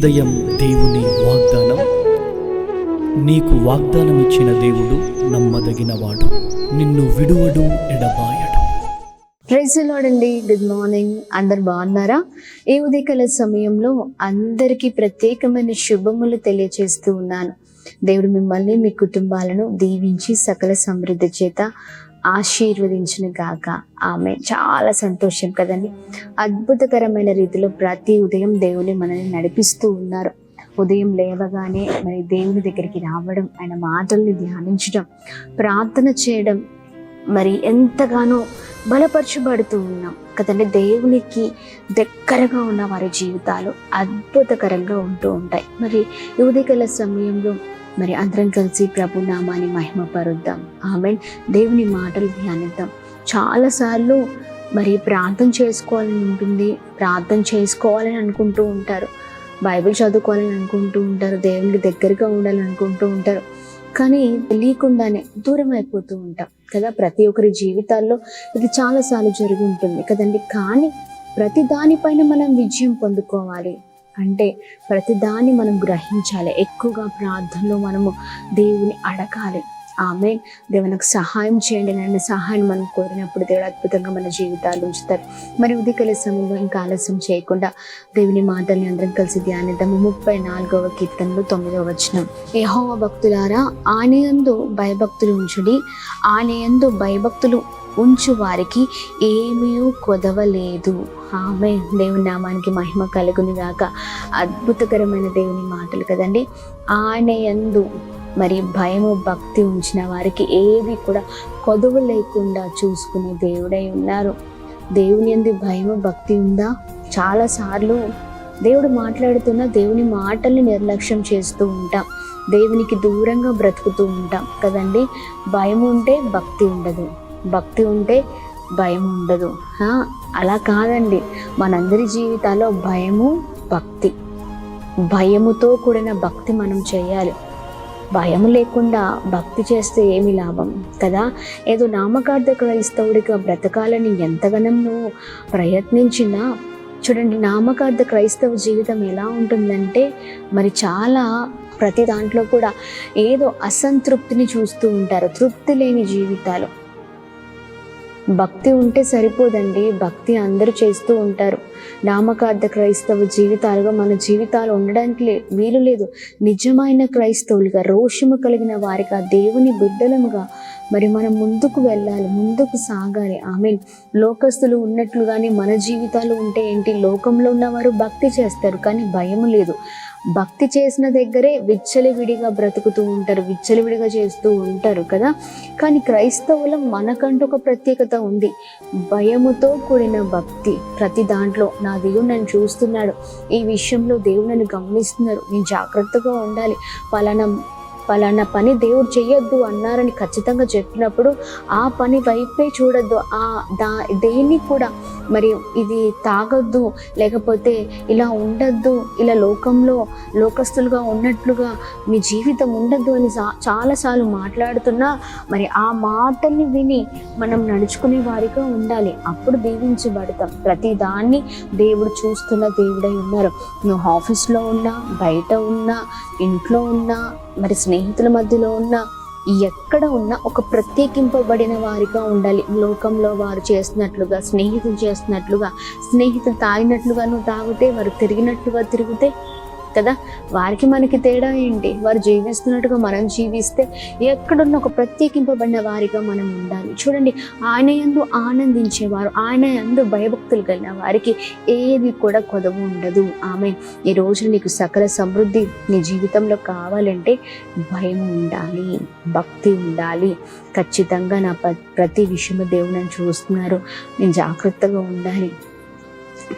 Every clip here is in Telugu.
ఉదయం దేవుని వాగ్దానం. నీకు వాగ్దానం ఇచ్చిన దేవుడు నమ్మదగినవాడు, నిన్ను విడువడు, ఎడబాయడు. ప్రైజ్ ది లార్డ్ అండి. Good morning. అందరు బాగున్నారా? ఈ ఉదయకాల సమయంలో అందరికీ ప్రత్యేకమైన శుభములు తెలియజేస్తూ ఉన్నాను. దేవుడు మిమ్మల్ని, మీ కుటుంబాలను దీవించి సకల సమృద్ధి చేత ఆశీర్వదించిన గాక. ఆమె చాలా సంతోషం కదండి. అద్భుతకరమైన రీతిలో ప్రతి ఉదయం దేవుని మనల్ని నడిపిస్తూ ఉన్నారు. ఉదయం లేవగానే మరి దేవుని దగ్గరికి రావడం, ఆయన మాటల్ని ధ్యానించడం, ప్రార్థన చేయడం, మరి ఎంతగానో బలపరచబడుతూ ఉన్నాం కదండి. దేవునికి దగ్గరగా ఉన్న వారి జీవితాలు అద్భుతకరంగా ఉంటూ ఉంటాయి. మరి ఈ ఉదయకాల సమయంలో మరి అందరం కలిసి ప్రభు నామాన్ని మహిమపరుద్దాం. ఆమేన్. దేవుని మాటలు ధ్యానిద్దాం. చాలాసార్లు మరి ప్రార్థన చేసుకోవాలని ఉంటుంది, ప్రార్థన చేసుకోవాలని అనుకుంటూ ఉంటారు, బైబిల్ చదువుకోవాలని అనుకుంటూ ఉంటారు, దేవునికి దగ్గరగా ఉండాలని అనుకుంటూ ఉంటారు. కానీ తెలియకుండానే దూరం అయిపోతూ ఉంటాం కదా. ప్రతి ఒక్కరి జీవితాల్లో ఇది చాలాసార్లు జరిగి ఉంటుంది కదండి. కానీ ప్రతి దానిపైన మనం విజయం పొందుకోవాలి అంటే ప్రతిదాన్ని మనం గ్రహించాలి. ఎక్కువగా ప్రార్థనలో మనము దేవుని అడగాలి. ఆమేన్. దేవునికి సహాయం చేయండి. నన్ను సహాయం మనం కోరినప్పుడు దేవుడు అద్భుతంగా మన జీవితాలు ఉంచుతారు. మరి ఉదయకాల సమయంలో ఇంకా ఆలస్యం చేయకుండా దేవుని మాటల్ని అందరం కలిసి ధ్యానిద్దాము. 34వ కీర్తనలో 9వ వచనం. యెహోవా భక్తులారా, ఆయన యందు భయభక్తులు ఉంచుడి, ఆయన యందు భయభక్తులు ఉంచు వారికి ఏమీ కొదవలేదు. ఆమె దేవుని నామానికి మహిమ కలుగును గాక. అద్భుతకరమైన దేవుని మాటలు కదండి. ఆయన యందు మరి భయము భక్తి ఉంచిన వారికి ఏవి కూడా కొదవ లేకుండా చూసుకునే దేవుడై ఉన్నారు. దేవుని యందు భయము భక్తి ఉందా? చాలాసార్లు దేవుడు మాట్లాడుతున్న దేవుని మాటల్ని నిర్లక్ష్యం చేస్తూ ఉంటాం, దేవునికి దూరంగా బ్రతుకుతూ ఉంటాం కదండి. భయం ఉంటే భక్తి ఉండదు, భక్తి ఉంటే భయం ఉండదు. అలా కాదండి. మనందరి జీవితాల్లో భయము భక్తి, భయముతో కూడిన భక్తి మనం చేయాలి. భయం లేకుండా భక్తి చేస్తే ఏమి లాభం కదా. ఏదో నామకార్థ క్రైస్తవుడిగా బ్రతకాలని ఎంతగానో నువ్వు ప్రయత్నించినా చూడండి, నామకార్థ క్రైస్తవ జీవితం ఎలా ఉంటుందంటే మరి చాలా ప్రతి దాంట్లో కూడా ఏదో అసంతృప్తిని చూస్తూ ఉంటారు, తృప్తి లేని జీవితాలు. భక్తి ఉంటే సరిపోదండి, భక్తి అందరూ చేస్తూ ఉంటారు. నామకార్థ క్రైస్తవ జీవితాలుగా మన జీవితాలు ఉండడానికి వీలు లేదు. నిజమైన క్రైస్తవులుగా, రోషము కలిగిన వారిగా, దేవుని బిడ్డలముగా మరి మనం ముందుకు వెళ్ళాలి, ముందుకు సాగాలి. ఆమేన్. లోకస్తులు ఉన్నట్లుగానే మన జీవితాలు ఉంటే ఏంటి? లోకంలో ఉన్నవారు భక్తి చేస్తారు కానీ భయం లేదు. భక్తి చేసిన దగ్గరే విచ్చలవిడిగా బ్రతుకుతూ ఉంటారు, విచ్చలవిడిగా చేస్తూ ఉంటారు కదా. కానీ క్రైస్తవులం మనకంటూ ఒక ప్రత్యేకత ఉంది. భయముతో కూడిన భక్తి. ప్రతి దాంట్లో నా దేవుడు నన్ను చూస్తున్నాడు, ఈ విషయంలో దేవుడు నన్ను గమనిస్తున్నారు, నేను జాగ్రత్తగా ఉండాలి, పలానా పని దేవుడు చేయొద్దు అన్నారని ఖచ్చితంగా చెప్పినప్పుడు ఆ పని వైపే చూడొద్దు. దేన్ని కూడా మరి ఇది తాగొద్దు, లేకపోతే ఇలా ఉండద్దు, ఇలా లోకస్తులుగా ఉన్నట్లుగా మీ జీవితం ఉండద్దు అని చాలాసార్లు మాట్లాడుతున్నా మరి ఆ మాటల్ని విని మనం నడుచుకునే వారిగా ఉండాలి. అప్పుడు దీవించబడతాం. ప్రతి దాన్ని దేవుడు చూస్తున్న దేవుడై ఉన్నారు. నువ్వు ఆఫీస్లో ఉన్నా, బయట ఉన్నా, ఇంట్లో ఉన్నా, మరి స్నేహితుల మధ్యలో ఉన్నా, ఎక్కడ ఉన్నా ఒక ప్రత్యేకింపబడిన వారిగా ఉండాలి. లోకంలో వారు చేస్తున్నట్లుగా, స్నేహితులు చేస్తున్నట్లుగా, స్నేహితులు తాగినట్లుగా నువ్వు తాగితే, వారు తిరిగినట్లుగా తిరిగితే కదా, వారికి మనకి తేడా ఏంటి? వారు జీవిస్తున్నట్టుగా మనం జీవిస్తే ఎక్కడున్న ఒక ప్రత్యేకింపబడిన వారిగా మనం ఉండాలి. చూడండి, ఆయన యందు ఆనందించేవారు, ఆయన యందు భయభక్తులు కలిగిన వారికి ఏది కూడా కొదవ ఉండదు. ఆమె ఈ రోజు నీకు సకల సమృద్ధి నీ జీవితంలో కావాలంటే భయం ఉండాలి, భక్తి ఉండాలి. ఖచ్చితంగా నా ప్రతి విషయంలో దేవుడు నన్ను చూస్తున్నారు, నేను జాగ్రత్తగా ఉండాలి.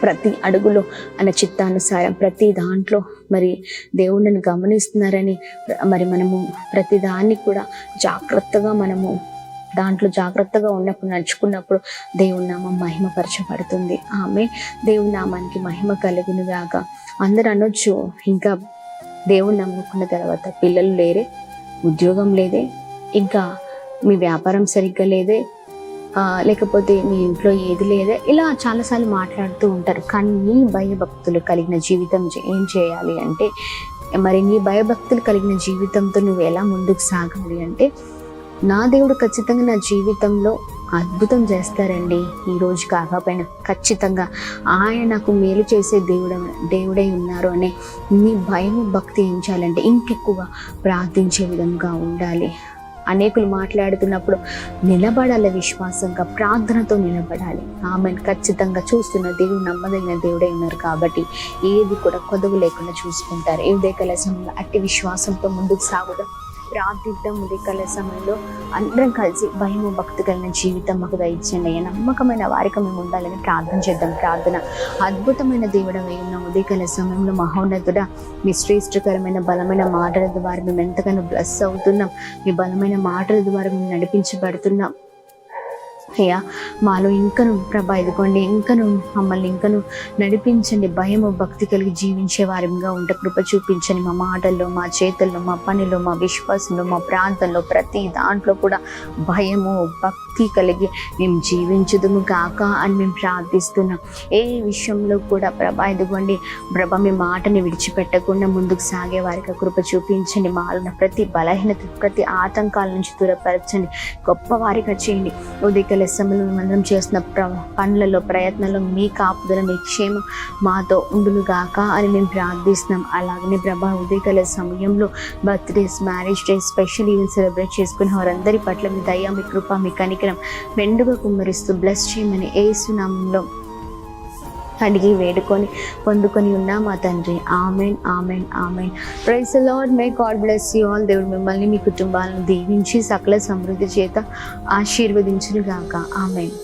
ప్రతి అడుగులో ఆయన చిత్తానుసారం, ప్రతి దాంట్లో మరి దేవుడిని గమనిస్తున్నారని మరి మనము ప్రతి దాన్ని కూడా జాగ్రత్తగా మనము దాంట్లో జాగ్రత్తగా ఉన్నప్పుడు, నడుచుకున్నప్పుడు దేవుని నామం మహిమపరచబడుతుంది. ఆమె దేవుని నామానికి మహిమ కలుగునుగాక. అందరూ అనొచ్చు, ఇంకా దేవుని నమ్ముకున్న తర్వాత పిల్లలు లేరే, ఉద్యోగం లేదే, ఇంకా మీ వ్యాపారం సరిగ్గా లేదే, లేకపోతే మీ ఇంట్లో ఏది లేదా, ఇలా చాలాసార్లు మాట్లాడుతూ ఉంటారు. కానీ నీ భయభక్తులు కలిగిన జీవితం ఏం చేయాలి అంటే, మరి నీ భయభక్తులు కలిగిన జీవితంతో నువ్వు ఎలా ముందుకు సాగాలి అంటే, నా దేవుడు ఖచ్చితంగా నా జీవితంలో అద్భుతం చేస్తారండి. ఈరోజు కాకపోయినా ఖచ్చితంగా ఆయన నాకు మేలు చేసే దేవుడై ఉన్నారు అనే నీ భయము భక్తి ఏం చేయాలంటే ఇంకెక్కువ ప్రార్థించే విధంగా ఉండాలి. అనేకులు మాట్లాడుతున్నప్పుడు నిలబడాలి, విశ్వాసంగా ప్రార్థనతో నిలబడాలి. ఆమెను ఖచ్చితంగా చూస్తున్న దేవుడు నమ్మదగిన దేవుడై ఉన్నారు కాబట్టి ఏది కూడా కొదవు లేకుండా చూసుకుంటారు. ఏ ఉదయకాల సమయంలో అట్టి విశ్వాసంతో ముందుకు సాగుదాం, ప్రార్థిద్దాం. ఉదయకాల సమయంలో అందరం కలిసి భయము భక్తి కలిగిన జీవితం మాకు దయచేయండి అయ్యా, నమ్మకమైన వారికి మేము ఉండాలని ప్రార్థన చేద్దాం. ప్రార్థన. అద్భుతమైన దేవుడవై ఉన్న ఉదయకాల సమయంలో మహోన్నతుడా, మీ శ్రేష్టకరమైన బలమైన మాటల ద్వారా మేము ఎంతగానో బ్లెస్ అవుతున్నాం. మీ బలమైన మాటల ద్వారా మేము నడిపించబడుతున్నాం అయ్యా. మాలో ఇంకను ప్రభా ఇదిగోండి, ఇంకను మమ్మల్ని ఇంకను నడిపించండి. భయము భక్తి కలిగి జీవించే వారిగా ఉంటే కృప చూపించండి. మా మాటల్లో, మా చేతుల్లో, మా పనిలో, మా విశ్వాసంలో, మా ప్రాంతంలో ప్రతి దాంట్లో కూడా భయము భక్తి కలిగి మేము జీవించుదుము కాక అని మేము ప్రార్థిస్తున్నాం. ఏ విషయంలో కూడా ప్రభా ఇదిగోండి ప్రభా మీ మాటని విడిచిపెట్టకుండా ముందుకు సాగే వారికి కృప చూపించండి. మాలో ప్రతి బలహీనత, ప్రతి ఆటంకాల నుంచి దూరపరచండి, గొప్ప వారిగా చేయండి. ఉదయకాల సమయంలో మేమందరం చేస్తున్న పనులలో, ప్రయత్నాల్లో మీ కాపుదల, మీ క్షేమం మాతో ఉండునుగాక అని మేము ప్రార్థిస్తున్నాం. అలాగనే ప్రభా ఉదయకాల సమయంలో birthdays, marriage days, special event celebrate చేసుకున్న వారందరి పట్ల మీ దయ, మీ కృప, మీ కనికరం మెండుగా కుమ్మరిస్తూ బ్లెస్ చేయమని యేసు నామములో అడిగి వేడుకొని పొందుకొని ఉన్నాం మా తండ్రి. Amen, amen, amen. Praise the Lord. May God bless you all. దేవుడు మిమ్మల్ని, మీ కుటుంబాలను దీవించి సకల సమృద్ధి చేత ఆశీర్వదించును గాక. ఆమెన్.